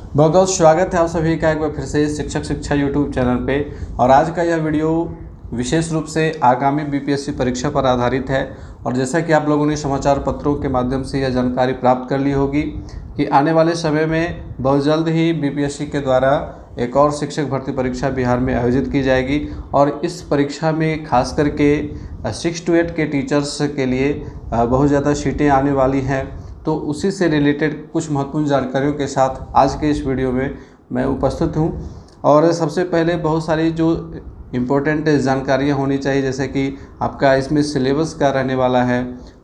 बहुत बहुत स्वागत है आप सभी का एक बार फिर से शिक्षक शिक्षा यूट्यूब चैनल पे। और आज का यह वीडियो विशेष रूप से आगामी बीपीएससी परीक्षा पर आधारित है। और जैसा कि आप लोगों ने समाचार पत्रों के माध्यम से यह जानकारी प्राप्त कर ली होगी कि आने वाले समय में बहुत जल्द ही बीपीएससी के द्वारा एक और शिक्षक भर्ती परीक्षा बिहार में आयोजित की जाएगी। और इस परीक्षा में खास करके 6 to 8 के टीचर्स के लिए बहुत ज़्यादा सीटें आने वाली हैं। तो उसी से रिलेटेड कुछ महत्वपूर्ण जानकारियों के साथ आज के इस वीडियो में मैं उपस्थित हूं। और सबसे पहले बहुत सारी जो इम्पोर्टेंट जानकारियां होनी चाहिए, जैसे कि आपका इसमें सिलेबस क्या रहने वाला है,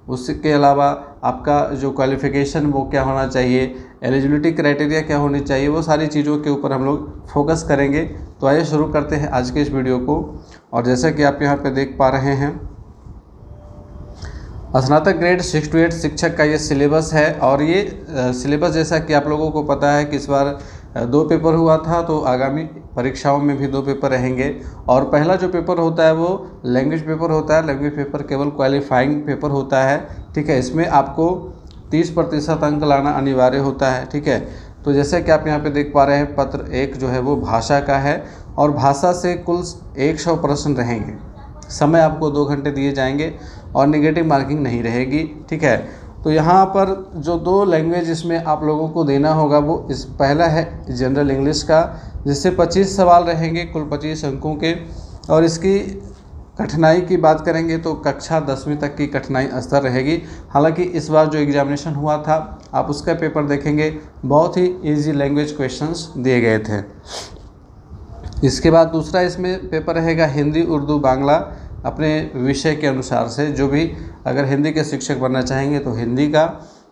उसके अलावा आपका जो क्वालिफ़िकेशन वो क्या होना चाहिए, एलिजिबिलिटी क्राइटेरिया क्या होनी चाहिए, वो सारी चीज़ों के ऊपर हम लोग फोकस करेंगे। तो आइए शुरू करते हैं आज के इस वीडियो को। और जैसा कि आप यहाँ पर देख पा रहे हैं, स्नातक ग्रेड 6 to 8 शिक्षक का ये सिलेबस है। और ये सिलेबस जैसा कि आप लोगों को पता है कि इस बार 2 पेपर हुआ था, तो आगामी परीक्षाओं में भी 2 पेपर रहेंगे। और पहला जो पेपर होता है वो लैंग्वेज पेपर होता है। लैंग्वेज पेपर केवल क्वालिफाइंग पेपर होता है, ठीक है। इसमें आपको 30% अंक लाना अनिवार्य होता है, ठीक है। तो जैसे कि आप यहाँ पे देख पा रहे हैं, पत्र 1 जो है वो भाषा का है और भाषा से कुल 100 प्रश्न रहेंगे। समय आपको 2 घंटे दिए जाएंगे और नेगेटिव मार्किंग नहीं रहेगी, ठीक है। तो यहाँ पर जो 2 लैंग्वेज इसमें आप लोगों को देना होगा वो पहला है जनरल इंग्लिश का, जिससे 25 सवाल रहेंगे कुल 25 अंकों के। और इसकी कठिनाई की बात करेंगे तो कक्षा 10वीं तक की कठिनाई स्तर रहेगी। हालांकि इस बार जो एग्जामिनेशन हुआ था आप उसका पेपर देखेंगे, बहुत ही ईजी लैंग्वेज क्वेश्चंस दिए गए थे। इसके बाद दूसरा इसमें पेपर रहेगा हिंदी उर्दू बांग्ला, अपने विषय के अनुसार से। जो भी अगर हिंदी के शिक्षक बनना चाहेंगे तो हिंदी का,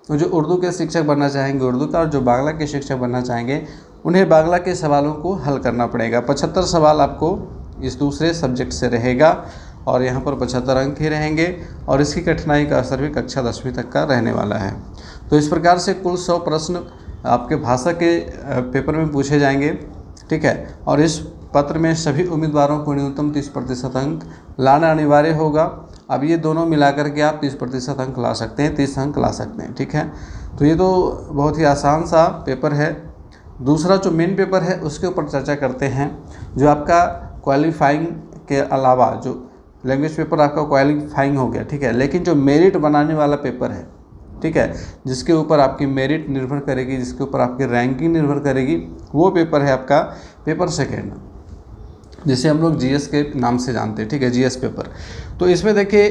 तो जो उर्दू के शिक्षक बनना चाहेंगे उर्दू का, और जो बांग्ला के शिक्षक बनना चाहेंगे उन्हें बांग्ला के सवालों को हल करना पड़ेगा। 75 सवाल आपको इस दूसरे सब्जेक्ट से रहेगा और यहाँ पर 75 अंक ही रहेंगे। और इसकी कठिनाई का असर भी कक्षा 10वीं तक का रहने वाला है। तो इस प्रकार से कुल 100 प्रश्न आपके भाषा के पेपर में पूछे जाएंगे, ठीक है। और इस पत्र में सभी उम्मीदवारों को न्यूनतम 30% अंक लाना अनिवार्य होगा। अब ये दोनों मिलाकर के आप 30% अंक ला सकते हैं, 30 अंक ला सकते हैं, ठीक है। तो ये तो बहुत ही आसान सा पेपर है। दूसरा जो मेन पेपर है उसके ऊपर चर्चा करते हैं। जो आपका क्वालिफाइंग के अलावा जो लैंग्वेज पेपर आपका क्वालिफाइंग हो गया, ठीक है, लेकिन जो मेरिट बनाने वाला पेपर है, ठीक है, जिसके ऊपर आपकी मेरिट निर्भर करेगी, जिसके ऊपर आपकी रैंकिंग निर्भर करेगी, वो पेपर है आपका पेपर सेकेंड, जिसे हम लोग जीएस के नाम से जानते हैं, ठीक है, जीएस पेपर। तो इसमें देखिए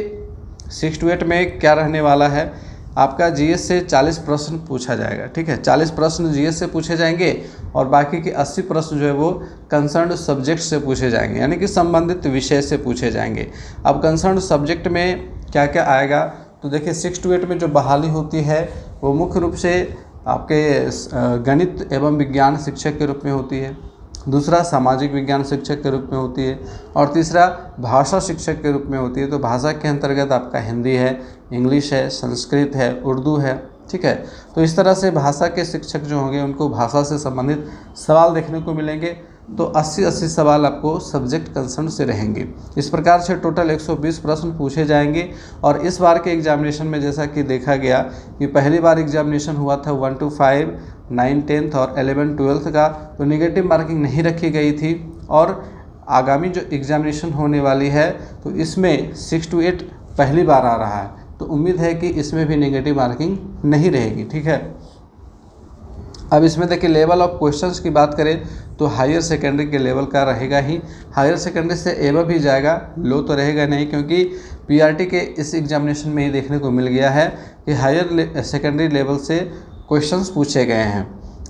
6 to 8 में क्या रहने वाला है, आपका जीएस से 40 प्रश्न पूछा जाएगा, ठीक है। 40 प्रश्न जीएस से पूछे जाएंगे और बाकी के 80 प्रश्न जो है वो कंसर्न सब्जेक्ट से पूछे जाएंगे, यानी कि संबंधित विषय से पूछे जाएंगे। अब कंसर्न सब्जेक्ट में क्या क्या आएगा, तो देखिए 6 to 8 में जो बहाली होती है वो मुख्य रूप से आपके गणित एवं विज्ञान शिक्षक के रूप में होती है, दूसरा सामाजिक विज्ञान शिक्षक के रूप में होती है, और तीसरा भाषा शिक्षक के रूप में होती है। तो भाषा के अंतर्गत आपका हिंदी है, इंग्लिश है, संस्कृत है, उर्दू है, ठीक है। तो इस तरह से भाषा के शिक्षक जो होंगे उनको भाषा से संबंधित सवाल देखने को मिलेंगे। तो 80 सवाल आपको सब्जेक्ट कंसर्न से रहेंगे। इस प्रकार से टोटल 120 प्रश्न पूछे जाएंगे। और इस बार के एग्जामिनेशन में जैसा कि देखा गया कि पहली बार एग्जामिनेशन हुआ था 1 to 5, 9, 10th और 11, 12th का, तो नेगेटिव मार्किंग नहीं रखी गई थी। और आगामी जो एग्जामिनेशन होने वाली है तो इसमें 6 to 8 पहली बार आ रहा है, तो उम्मीद है कि इसमें भी नेगेटिव मार्किंग नहीं रहेगी, ठीक है। अब इसमें देखिए लेवल ऑफ क्वेश्चंस की बात करें तो हायर सेकेंडरी के लेवल का रहेगा ही। हायर सेकेंडरी से एबव भी जाएगा, लो तो रहेगा नहीं, क्योंकि पीआरटी के इस एग्जामिनेशन में ही देखने को मिल गया है कि हायर सेकेंडरी लेवल से क्वेश्चंस पूछे गए हैं।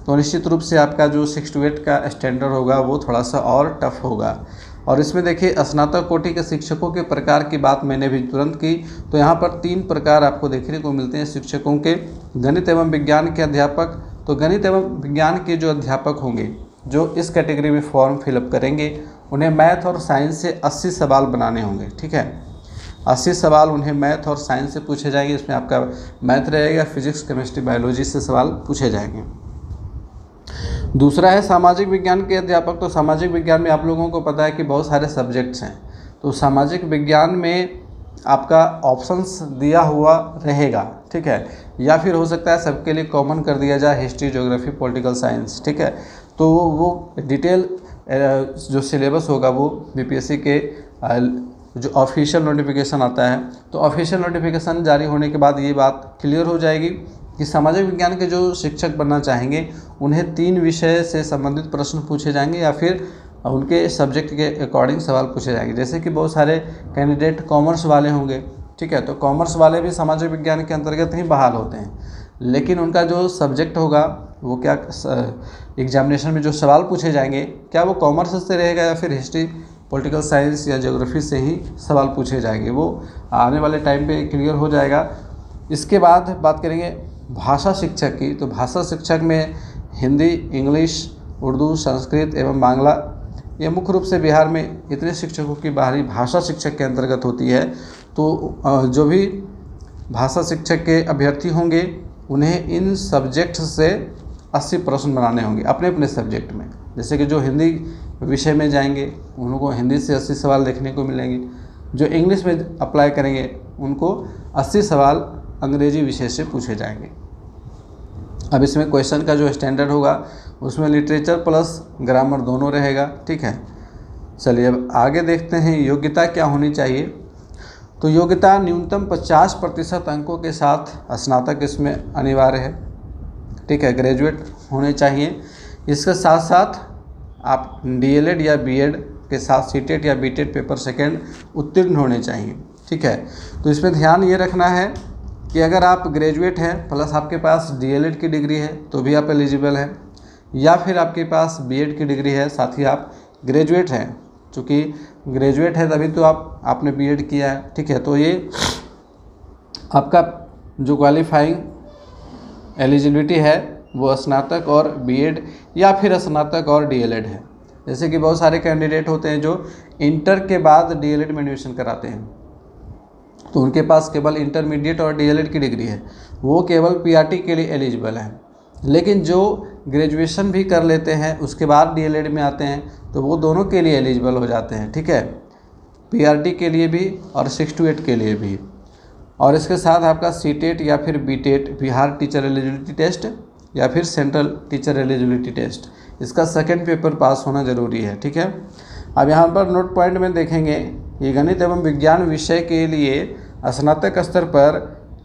तो निश्चित रूप से आपका जो 6 to 8 का स्टैंडर्ड होगा वो थोड़ा सा और टफ होगा। और इसमें देखिए स्नातक कोटि के शिक्षकों के प्रकार की बात मैंने भी तुरंत की। तो यहाँ पर 3 प्रकार आपको देखने को मिलते हैं शिक्षकों के। गणित एवं विज्ञान के अध्यापक, तो गणित एवं विज्ञान के जो अध्यापक होंगे जो इस कैटेगरी में फॉर्म फिलअप करेंगे, उन्हें मैथ और साइंस से 80 सवाल बनाने होंगे, ठीक है। 80 सवाल उन्हें मैथ और साइंस से पूछे जाएंगे। इसमें आपका मैथ रहेगा, फिजिक्स, केमिस्ट्री, बायोलॉजी से सवाल पूछे जाएंगे। दूसरा है सामाजिक विज्ञान के अध्यापक। तो सामाजिक विज्ञान में आप लोगों को पता है कि बहुत सारे सब्जेक्ट्स हैं। तो सामाजिक विज्ञान में आपका ऑप्शंस दिया हुआ रहेगा, ठीक है, या फिर हो सकता है सबके लिए कॉमन कर दिया जाए हिस्ट्री, ज्योग्राफी, पॉलिटिकल साइंस, ठीक है। तो वो डिटेल जो सिलेबस होगा वो बीपीएससी के जो ऑफिशियल नोटिफिकेशन आता है, तो ऑफिशियल नोटिफिकेशन जारी होने के बाद ये बात क्लियर हो जाएगी कि सामाजिक विज्ञान के जो शिक्षक बनना चाहेंगे उन्हें 3 विषय से संबंधित प्रश्न पूछे जाएंगे या फिर उनके सब्जेक्ट के अकॉर्डिंग सवाल पूछे जाएंगे। जैसे कि बहुत सारे कैंडिडेट कॉमर्स वाले होंगे, ठीक है, तो कॉमर्स वाले भी सामाजिक विज्ञान के अंतर्गत ही बहाल होते हैं, लेकिन उनका जो सब्जेक्ट होगा वो क्या एग्जामिनेशन में जो सवाल पूछे जाएंगे क्या वो कॉमर्स से रहेगा या फिर हिस्ट्री, पॉलिटिकल साइंस या ज्योग्राफी से ही सवाल पूछे जाएंगे, वो आने वाले टाइम पे क्लियर हो जाएगा। इसके बाद बात करेंगे भाषा शिक्षक की। तो भाषा शिक्षक में हिंदी, इंग्लिश, उर्दू, संस्कृत एवं बांग्ला, ये मुख्य रूप से बिहार में इतने शिक्षकों की बाहरी भाषा शिक्षक के अंतर्गत होती है। तो जो भी भाषा शिक्षक के अभ्यर्थी होंगे उन्हें इन सब्जेक्ट से 80 प्रश्न बनाने होंगे अपने अपने सब्जेक्ट में। जैसे कि जो हिंदी विषय में जाएंगे उन लोगों को हिंदी से 80 सवाल देखने को मिलेंगे, जो इंग्लिश में अप्लाई करेंगे उनको 80 सवाल अंग्रेजी विषय से पूछे जाएंगे। अब इसमें क्वेश्चन का जो स्टैंडर्ड होगा उसमें लिटरेचर प्लस ग्रामर दोनों रहेगा, ठीक है। चलिए अब आगे देखते हैं योग्यता क्या होनी चाहिए। तो योग्यता न्यूनतम 50% अंकों के साथ स्नातक इसमें अनिवार्य है, ठीक है, ग्रेजुएट होने चाहिए। इसके साथ साथ आप डीएलएड या बीएड के साथ सीटेट या बीटेट पेपर सेकंड उत्तीर्ण होने चाहिए, ठीक है। तो इसमें ध्यान ये रखना है कि अगर आप ग्रेजुएट हैं प्लस आपके पास डीएलएड की डिग्री है तो भी आप एलिजिबल हैं, या फिर आपके पास बीएड की डिग्री है साथ ही आप ग्रेजुएट हैं, चूँकि ग्रेजुएट है तभी तो आपने बीएड किया है, ठीक है। तो ये आपका जो क्वालिफाइंग एलिजिबिलिटी है वो स्नातक और बीएड या फिर स्नातक और डीएलएड है। जैसे कि बहुत सारे कैंडिडेट होते हैं जो इंटर के बाद डीएलएड में एडमिशन कराते हैं, तो उनके पास केवल इंटरमीडिएट और डीएलएड की डिग्री है, वो केवल पीआरटी के लिए एलिजिबल है। लेकिन जो ग्रेजुएशन भी कर लेते हैं उसके बाद डीएलएड में आते हैं तो वो दोनों के लिए एलिजिबल हो जाते हैं, ठीक है, पीआरटी के लिए भी और 6 to 8 के लिए भी। और इसके साथ आपका सीटेट या फिर बीटेट, बिहार टीचर एलिजिबिलिटी टेस्ट या फिर सेंट्रल टीचर एलिजिबिलिटी टेस्ट, इसका सेकंड पेपर पास होना ज़रूरी है, ठीक है। अब यहाँ पर नोट पॉइंट में देखेंगे ये गणित एवं विज्ञान विषय के लिए स्नातक स्तर पर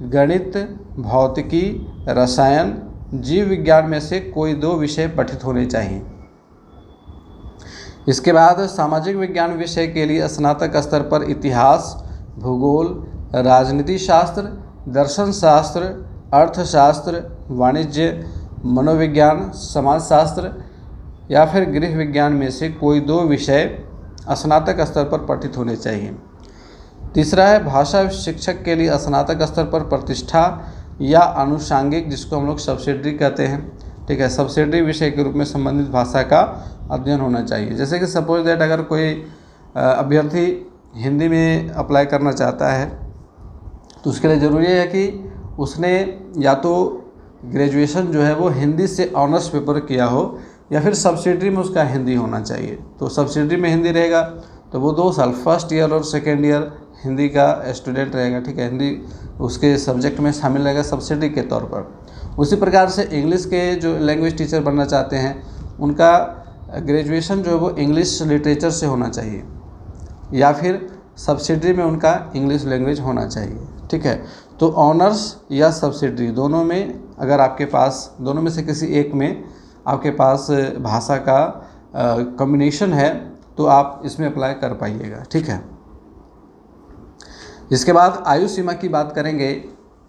गणित, भौतिकी, रसायन, जीव विज्ञान में से कोई 2 विषय पठित होने चाहिए। इसके बाद सामाजिक विज्ञान विषय के लिए स्नातक स्तर पर इतिहास, भूगोल, राजनीति शास्त्र, दर्शन शास्त्र, अर्थशास्त्र, वाणिज्य, मनोविज्ञान, समाजशास्त्र या फिर गृह विज्ञान में से कोई 2 विषय स्नातक स्तर पर पठित होने चाहिए। तीसरा है भाषा शिक्षक के लिए स्नातक स्तर पर प्रतिष्ठा या आनुषांगिक, जिसको हम लोग सब्सिडरी कहते हैं, ठीक है, सब्सिडरी विषय के रूप में संबंधित भाषा का अध्ययन होना चाहिए। जैसे कि सपोज दैट अगर कोई अभ्यर्थी हिंदी में अप्लाई करना चाहता है तो उसके लिए ज़रूरी है कि उसने या तो ग्रेजुएशन जो है वो हिंदी से ऑनर्स पेपर किया हो या फिर सब्सिडरी में उसका हिंदी होना चाहिए। तो सब्सिडरी में हिंदी रहेगा तो वो 2 साल फर्स्ट ईयर और सेकेंड ईयर हिंदी का स्टूडेंट रहेगा, ठीक है, हिंदी उसके सब्जेक्ट में शामिल रहेगा सब्सिडी के तौर पर। उसी प्रकार से इंग्लिश के जो लैंग्वेज टीचर बनना चाहते हैं उनका ग्रेजुएशन जो है वो इंग्लिश लिटरेचर से होना चाहिए या फिर सब्सिडरी में उनका इंग्लिश लैंग्वेज होना चाहिए, ठीक है। तो ऑनर्स या सब्सिडरी दोनों में अगर आपके पास दोनों में से किसी एक में आपके पास भाषा का कॉम्बिनेशन है तो आप इसमें अप्लाई कर पाइएगा, ठीक है। इसके बाद आयु सीमा की बात करेंगे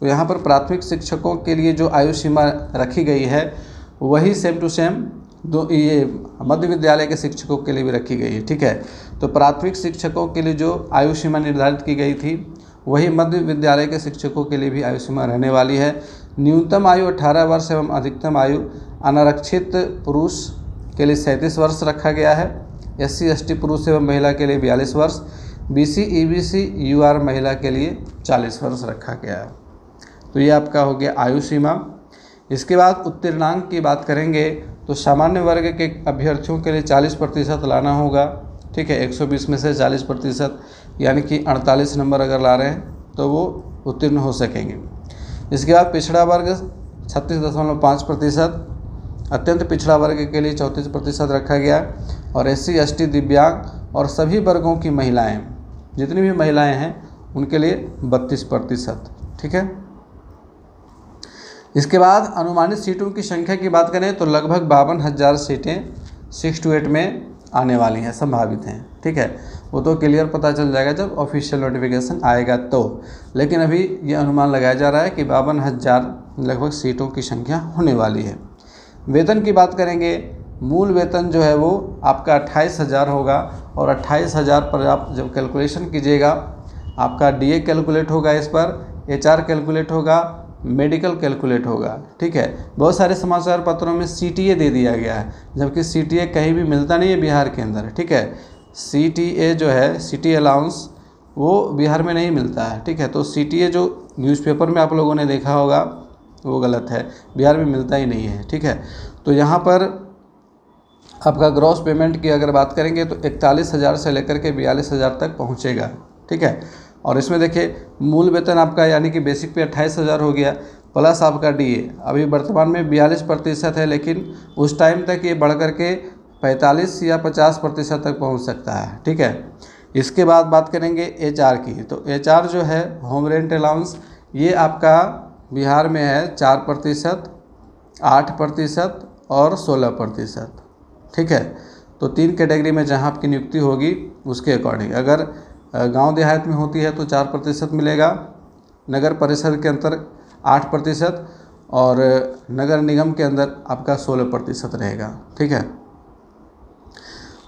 तो यहाँ पर प्राथमिक शिक्षकों के लिए जो आयु सीमा रखी गई है वही सेम टू सेम ये मध्य विद्यालय के शिक्षकों के लिए भी रखी गई है, ठीक है। तो प्राथमिक शिक्षकों के लिए जो आयु सीमा निर्धारित की गई थी वही मध्य विद्यालय के शिक्षकों के लिए भी आयु सीमा रहने वाली है। न्यूनतम आयु 18 वर्ष एवं अधिकतम आयु अनारक्षित पुरुष के लिए 37 वर्ष रखा गया है, SC ST पुरुष एवं महिला के लिए 42 वर्ष, BC EBC UR महिला के लिए 40 वर्ष रखा गया है। तो ये आपका हो गया आयु सीमा। इसके बाद उत्तीर्णांक की बात करेंगे तो सामान्य वर्ग के अभ्यर्थियों के लिए 40% लाना होगा, ठीक है, 120 में से 40%। यानी कि 48 नंबर अगर ला रहे हैं तो वो उत्तीर्ण हो सकेंगे। इसके बाद पिछड़ा वर्ग 36.5%, अत्यंत पिछड़ा वर्ग के लिए 34% रखा गया, और SC ST दिव्यांग और सभी वर्गों की महिलाएं, जितनी भी महिलाएं हैं उनके लिए 32%। ठीक है। इसके बाद अनुमानित सीटों की संख्या की बात करें तो लगभग 52,000 सीटें 6 to 8 में आने वाली हैं, संभावित हैं। ठीक है, वो तो क्लियर पता चल जाएगा जब ऑफिशियल नोटिफिकेशन आएगा तो, लेकिन अभी ये अनुमान लगाया जा रहा है कि 52,000 लगभग सीटों की संख्या होने वाली है। वेतन की बात करेंगे, मूल वेतन जो है वो आपका 28,000 होगा, और 28,000 पर आप जब कैलकुलेशन कीजिएगा आपका DA कैलकुलेट होगा, इस पर HR कैलकुलेट होगा, मेडिकल कैलकुलेट होगा। ठीक है, बहुत सारे समाचार पत्रों में CTA दे दिया गया है, जबकि CTA कहीं भी मिलता नहीं है बिहार के अंदर। ठीक है, CTA जो है सिटी अलाउंस वो बिहार में नहीं मिलता है। ठीक है, तो CTA जो न्यूज़पेपर में आप लोगों ने देखा होगा वो गलत है, बिहार में मिलता ही नहीं है। ठीक है, तो यहाँ पर आपका ग्रॉस पेमेंट की अगर बात करेंगे तो 41,000 से लेकर के 42,000 तक पहुँचेगा। ठीक है, और इसमें देखिए मूल वेतन आपका यानी कि बेसिक पे 28,000 हो गया, प्लस आपका DA अभी वर्तमान में 42% है, लेकिन उस टाइम तक ये बढ़ करके 45 या 50% तक पहुंच सकता है। ठीक है, इसके बाद बात करेंगे HR की, तो HR जो है होम रेंट अलाउंस, ये आपका बिहार में है 4%, 8% और 16%। ठीक है, तो 3 कैटेगरी में जहां आपकी नियुक्ति होगी उसके अकॉर्डिंग, अगर गांव देहात में होती है तो 4% मिलेगा, नगर परिषद के अंदर 8% और नगर निगम के अंदर आपका 16% रहेगा। ठीक है,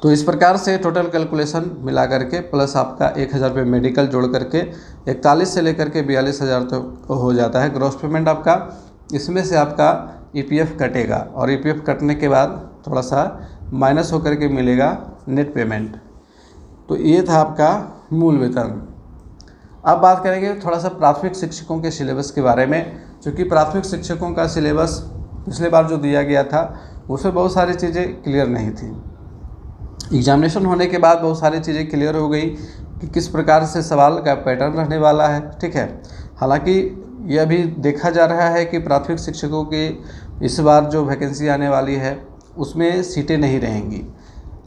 तो इस प्रकार से टोटल कैलकुलेशन मिला करके प्लस आपका 1,000 रुपये मेडिकल जोड़ करके 41 से लेकर के 42,000 तक हो जाता है ग्रॉस पेमेंट आपका। इसमें से आपका EPF कटेगा, और EPF कटने के बाद थोड़ा सा माइनस होकर के मिलेगा नेट पेमेंट। तो ये था आपका मूल वेतन। अब बात करेंगे थोड़ा सा प्राथमिक शिक्षकों के सिलेबस के बारे में, क्योंकि प्राथमिक शिक्षकों का सिलेबस पिछले बार जो दिया गया था उसमें बहुत सारी चीज़ें क्लियर नहीं थी। एग्जामिनेशन होने के बाद बहुत सारी चीज़ें क्लियर हो गई कि किस प्रकार से सवाल का पैटर्न रहने वाला है। ठीक है, हालांकि यह भी देखा जा रहा है कि प्राथमिक शिक्षकों की इस बार जो वैकेंसी आने वाली है उसमें सीटें नहीं रहेंगी।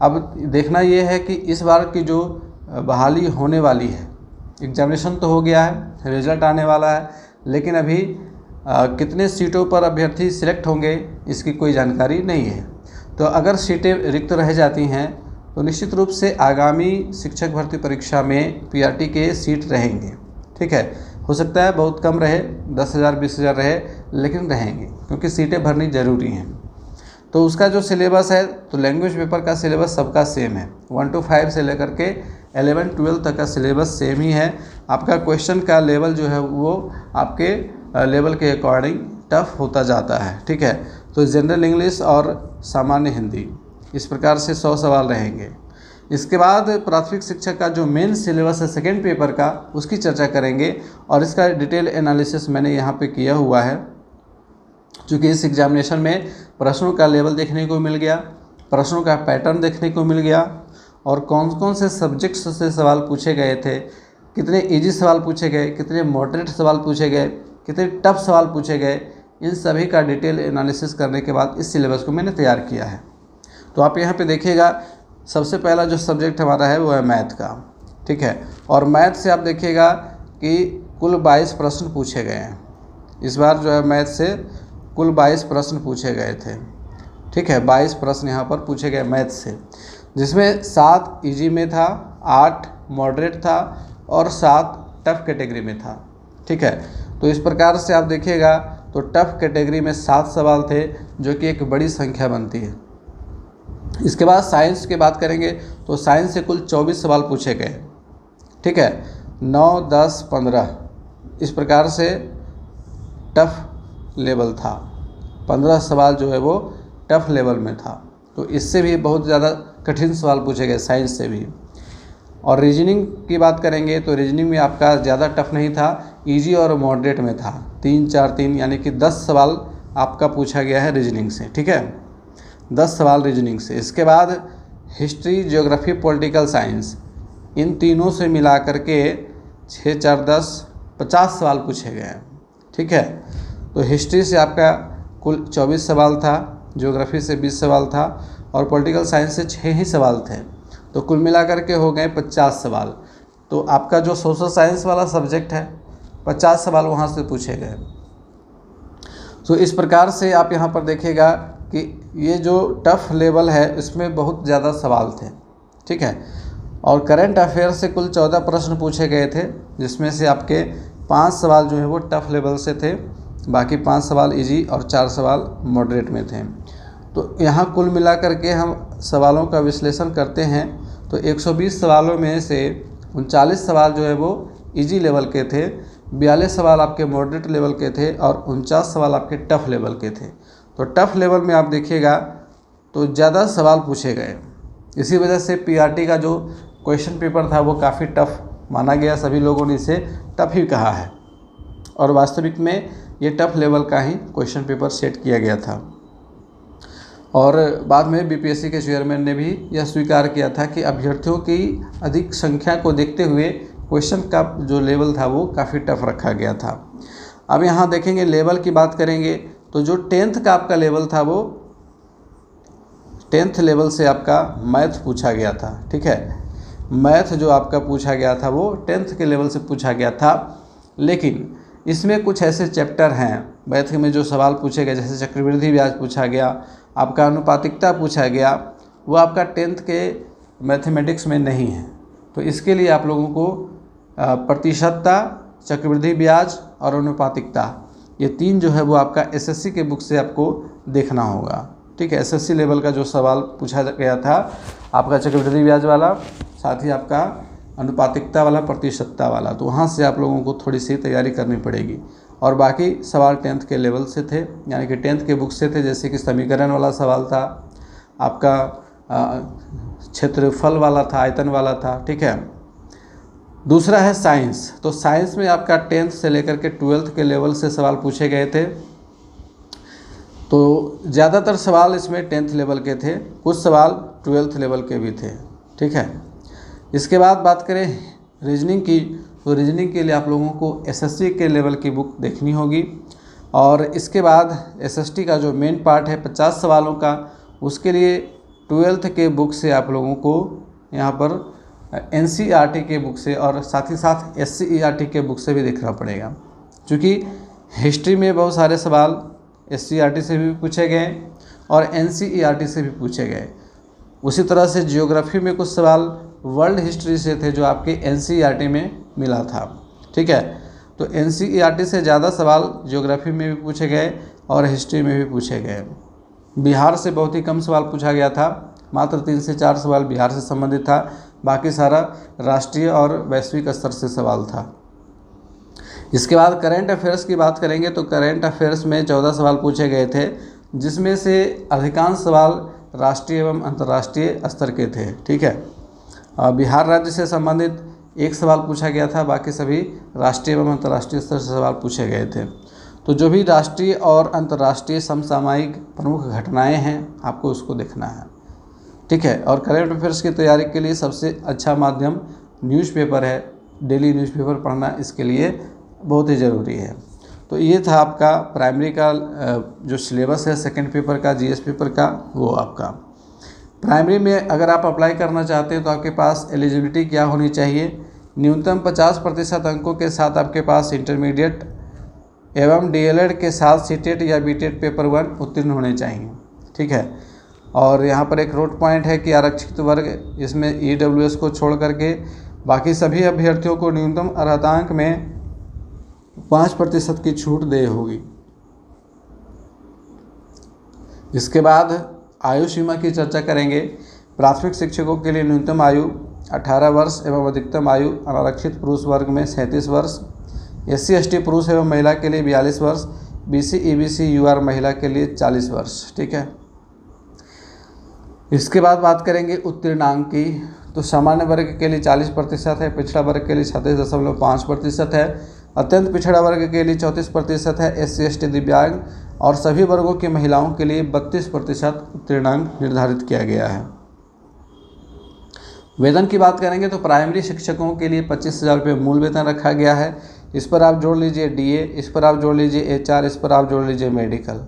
अब देखना यह है कि इस बार की जो बहाली होने वाली है, एग्जामिनेशन तो हो गया है, रिजल्ट आने वाला है, लेकिन अभी कितने सीटों पर अभ्यर्थी सिलेक्ट होंगे इसकी कोई जानकारी नहीं है। तो अगर सीटें रिक्त रह जाती हैं तो निश्चित रूप से आगामी शिक्षक भर्ती परीक्षा में PRT के सीट रहेंगे। ठीक है, हो सकता है बहुत कम रहे, 10,000 20,000 रहे, लेकिन रहेंगे क्योंकि सीटें भरनी ज़रूरी हैं। तो उसका जो सिलेबस है, तो लैंग्वेज पेपर का सिलेबस सबका सेम है, 1 to 5 से लेकर के 11-12 तक का सिलेबस सेम ही है। आपका क्वेश्चन का लेवल जो है वो आपके लेवल के अकॉर्डिंग टफ होता जाता है। ठीक है, तो जनरल इंग्लिश और सामान्य हिंदी इस प्रकार से 100 सवाल रहेंगे। इसके बाद प्राथमिक शिक्षक का जो मेन सिलेबस है सेकेंड पेपर का, उसकी चर्चा करेंगे, और इसका डिटेल एनालिसिस मैंने यहाँ पे किया हुआ है। चूँकि इस एग्जामिनेशन में प्रश्नों का लेवल देखने को मिल गया, प्रश्नों का पैटर्न देखने को मिल गया, और कौन कौन से सब्जेक्ट्स से सवाल पूछे गए थे, कितने इजी सवाल पूछे गए, कितने मॉडरेट सवाल पूछे गए, कितने टफ सवाल पूछे गए, इन सभी का डिटेल एनालिसिस करने के बाद इस सिलेबस को मैंने तैयार किया है। तो आप यहाँ पे देखिएगा, सबसे पहला जो सब्जेक्ट हमारा है वो है मैथ का। ठीक है, और मैथ से आप देखिएगा कि कुल 22 प्रश्न पूछे गए हैं। इस बार जो है मैथ से कुल 22 प्रश्न पूछे गए थे। ठीक है, 22 प्रश्न यहाँ पर पूछे गए मैथ से, जिसमें 7 इजी में था, 8 मॉडरेट था और 7 टफ कैटेगरी में था। ठीक है, तो इस प्रकार से आप देखिएगा तो टफ कैटेगरी में 7 सवाल थे, जो कि एक बड़ी संख्या बनती है। इसके बाद साइंस की बात करेंगे तो साइंस से कुल 24 सवाल पूछे गए। ठीक है, 9, 10, 15 इस प्रकार से टफ लेवल था, 15 सवाल जो है वो टफ लेवल में था। तो इससे भी बहुत ज़्यादा कठिन सवाल पूछे गए साइंस से भी। और रीजनिंग की बात करेंगे तो रीजनिंग में आपका ज़्यादा टफ नहीं था, इजी और मॉडरेट में था, 3, 4, 3 यानी कि 10 सवाल आपका पूछा गया है रीजनिंग से। ठीक है, 10 सवाल रीजनिंग से। इसके बाद हिस्ट्री, ज्योग्राफी, पॉलिटिकल साइंस इन तीनों से मिला करके 6 4 10 50 सवाल पूछे गए हैं। ठीक है, तो हिस्ट्री से आपका कुल 24 सवाल था, ज्योग्राफी से 20 सवाल था और पॉलिटिकल साइंस से 6 ही सवाल थे, तो कुल मिलाकर के हो गए 50 सवाल। तो आपका जो सोशल साइंस वाला सब्जेक्ट है 50 सवाल वहाँ से पूछे गए। तो इस प्रकार से आप यहाँ पर देखिएगा कि ये जो टफ लेवल है इसमें बहुत ज़्यादा सवाल थे। ठीक है, और करंट अफेयर से कुल 14 प्रश्न पूछे गए थे, जिसमें से आपके 5 सवाल जो है वो टफ लेवल से थे, बाकी 5 सवाल इजी और 4 सवाल मॉडरेट में थे। तो यहाँ कुल मिलाकर के हम सवालों का विश्लेषण करते हैं तो 120 सवालों में से 39 सवाल जो है वो इजी लेवल के थे, 42 सवाल आपके मॉडरेट लेवल के थे और 49 सवाल आपके टफ लेवल के थे। तो टफ लेवल में आप देखिएगा तो ज़्यादा सवाल पूछे गए, इसी वजह से पीआरटी का जो क्वेश्चन पेपर था वो काफ़ी टफ माना गया, सभी लोगों ने इसे टफ ही कहा है और वास्तविक में ये टफ लेवल का ही क्वेश्चन पेपर सेट किया गया था। और बाद में बीपीएससी के चेयरमैन ने भी यह स्वीकार किया था कि अभ्यर्थियों की अधिक संख्या को देखते हुए क्वेश्चन का जो लेवल था वो काफ़ी टफ रखा गया था। अब यहाँ देखेंगे लेवल की बात करेंगे तो जो 10th का आपका लेवल था वो 10th लेवल से आपका मैथ पूछा गया था। ठीक है, मैथ जो आपका पूछा गया था वो 10th के लेवल से पूछा गया था, लेकिन इसमें कुछ ऐसे चैप्टर हैं मैथ में जो सवाल पूछे गए, जैसे चक्रवृद्धि ब्याज पूछा गया, आपका अनुपातिकता पूछा गया, वो आपका 10th के मैथमेटिक्स में नहीं है। तो इसके लिए आप लोगों को प्रतिशतता, चक्रवृद्धि ब्याज और अनुपातिकता, ये 3 जो है वो आपका एसएससी के बुक से आपको देखना होगा। ठीक है, एसएससी लेवल का जो सवाल पूछा गया था आपका चक्रवृद्धि ब्याज वाला, साथ ही आपका अनुपातिकता वाला, प्रतिशतता वाला, तो वहाँ से आप लोगों को थोड़ी सी तैयारी करनी पड़ेगी। और बाकी सवाल 10th के लेवल से थे, यानी कि 10th के बुक से थे, जैसे कि समीकरण वाला सवाल था, आपका क्षेत्रफल वाला था, आयतन वाला था। ठीक है, दूसरा है साइंस। तो साइंस में आपका 10th से लेकर के 12th के लेवल से सवाल पूछे गए थे, तो ज़्यादातर सवाल इसमें 10th लेवल के थे, कुछ सवाल 12th लेवल के भी थे। ठीक है, इसके बाद बात करें रीजनिंग की, तो रीजनिंग के लिए आप लोगों को एसएससी के लेवल की बुक देखनी होगी। और इसके बाद एसएसटी का जो मेन पार्ट है 50 सवालों का, उसके लिए 12th के बुक से आप लोगों को यहाँ पर एनसीईआरटी के बुक से और साथ ही साथ एससीईआरटी के बुक से भी देखना पड़ेगा, क्योंकि हिस्ट्री में बहुत सारे सवाल एससीईआरटी से भी पूछे गए और एनसीईआरटी से भी पूछे गए। उसी तरह से जियोग्राफी में कुछ सवाल वर्ल्ड हिस्ट्री से थे जो आपके एनसीईआरटी में मिला था। ठीक है, तो एनसीईआरटी से ज़्यादा सवाल जियोग्राफी में भी पूछे गए और हिस्ट्री में भी पूछे गए। बिहार से बहुत ही कम सवाल पूछा गया था, मात्र 3 से 4 सवाल बिहार से संबंधित था, बाकी सारा राष्ट्रीय और वैश्विक स्तर से सवाल था। इसके बाद करंट अफेयर्स की बात करेंगे तो करंट अफेयर्स में 14 सवाल पूछे गए थे, जिसमें से अधिकांश सवाल राष्ट्रीय एवं अंतर्राष्ट्रीय स्तर के थे। ठीक है, बिहार राज्य से संबंधित 1 सवाल पूछा गया था, बाकी सभी राष्ट्रीय एवं अंतर्राष्ट्रीय स्तर से सवाल पूछे गए थे। तो जो भी राष्ट्रीय और अंतर्राष्ट्रीय समसामयिक प्रमुख घटनाएं हैं आपको उसको देखना है। ठीक है, और करंट अफेयर्स की तैयारी के लिए सबसे अच्छा माध्यम न्यूज़पेपर है, डेली न्यूज़पेपर पढ़ना इसके लिए बहुत ही ज़रूरी है। तो ये था आपका प्राइमरी का जो सिलेबस है सेकंड पेपर का, जीएस पेपर का, वो आपका प्राइमरी में अगर आप अप्लाई करना चाहते हैं तो आपके पास एलिजिबिलिटी क्या होनी चाहिए, न्यूनतम 50% अंकों के साथ आपके पास इंटरमीडिएट एवं डीएलएड के साथ सीटेट या बीटेट पेपर 1 उत्तीर्ण होने चाहिए। ठीक है, और यहाँ पर एक रोड पॉइंट है कि आरक्षित वर्ग, इसमें ईडब्ल्यूएस को छोड़ करके बाकी सभी अभ्यर्थियों को न्यूनतम अर्हतांक में 5% की छूट दे होगी। इसके बाद आयु सीमा की चर्चा करेंगे। प्राथमिक शिक्षकों के लिए न्यूनतम आयु 18 वर्ष एवं अधिकतम आयु अनारक्षित पुरुष वर्ग में 37 वर्ष, SC ST पुरुष एवं महिला के लिए 42 वर्ष, BC EBC UR महिला के लिए 40 वर्ष। ठीक है, इसके बाद बात करेंगे उत्तीर्णांक की। तो सामान्य वर्ग के लिए 40% है, पिछड़ा वर्ग के लिए 36.5% है, अत्यंत पिछड़ा वर्ग के लिए 34% है, SC ST दिव्यांग और सभी वर्गों की महिलाओं के लिए 32% उत्तीर्णांक निर्धारित किया गया है। वेतन की बात करेंगे तो प्राइमरी शिक्षकों के लिए 25,000 रुपये मूल वेतन रखा गया है। इस पर आप जोड़ लीजिए डीए, इस पर आप जोड़ लीजिए एचआर, इस पर आप जोड़ लीजिए मेडिकल।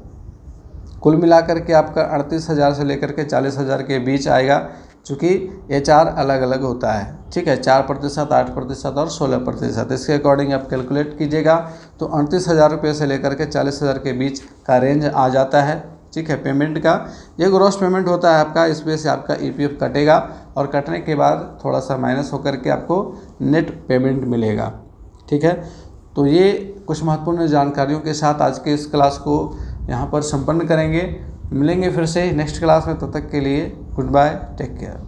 कुल मिलाकर के आपका 38,000 से लेकर के 40,000 के बीच आएगा, चूँकि एचआर अलग अलग होता है, ठीक है, 4%, 8% और 16%। इसके अकॉर्डिंग आप कैलकुलेट कीजिएगा तो 38,000 रुपये से लेकर के 40,000 के बीच का रेंज आ जाता है, ठीक है। पेमेंट का ये ग्रॉस पेमेंट होता है आपका, इसमें से आपका ईपीएफ कटेगा और कटने के बाद थोड़ा सा माइनस होकर के आपको नेट पेमेंट मिलेगा, ठीक है। तो ये कुछ महत्वपूर्ण जानकारियों के साथ आज के इस क्लास को यहाँ पर संपन्न करेंगे। मिलेंगे फिर से नेक्स्ट क्लास में, तब तक के लिए गुड बाय, टेक केयर।